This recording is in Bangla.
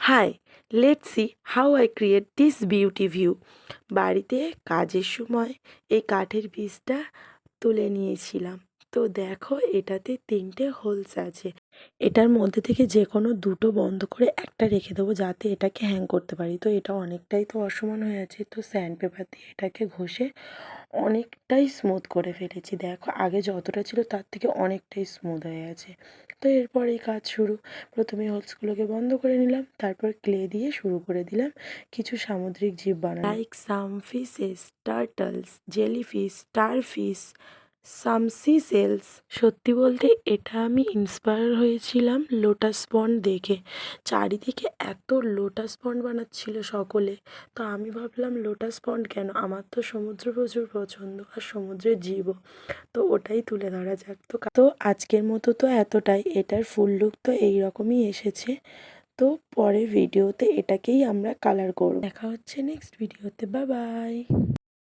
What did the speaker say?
High, let's see how I create this beauty view. বাড়িতে কাজের সময় এই কাঠের পিসটা তুলে নিয়েছিলাম। তো দেখো, এটাতে 3টে হোলস আছে। এটার মধ্যে থেকে যে কোনো দুটো বন্ধ করে একটা রেখে দেবো, যাতে এটাকে হ্যাং করতে পারি। তো এটা অনেকটাই তো অসমান হয়ে আছে, তো স্যান্ড পেপার দিয়ে এটাকে ঘষে অনেকটাই স্মুথ করে ফেলেছি। দেখো, আগে যতটা ছিল তার থেকে অনেকটাই স্মুথ হয়ে গেছে। তো এরপর এই কাজ শুরু। প্রথমে হোলসগুলোকে বন্ধ করে নিলাম, তারপর ক্লে দিয়ে শুরু করে দিলাম কিছু সামুদ্রিক জীব বানানো, like some fishes, turtles, jellyfish, starfish, some sea shells. সত্যি বলতে এটা আমি ইন্সপায়ার হয়েছিলাম লোটাস পন্ড দেখে। চারিদিকে এত লোটাস পন্ড বানাচ্ছিল সকলে, তো আমি ভাবলাম লোটাস পন্ড কেন, আমার তো সমুদ্র প্রচুর পছন্দ আর সমুদ্রের জীবও, তো ওটাই তুলে ধরা যাক। তো আজকের মতো তো এতটাই। এটার ফুল লুক তো এইরকমই এসেছে। তো পরের ভিডিওতে এটাকেই আমরা কালার করব। দেখা হচ্ছে নেক্সট ভিডিওতে। Bye bye.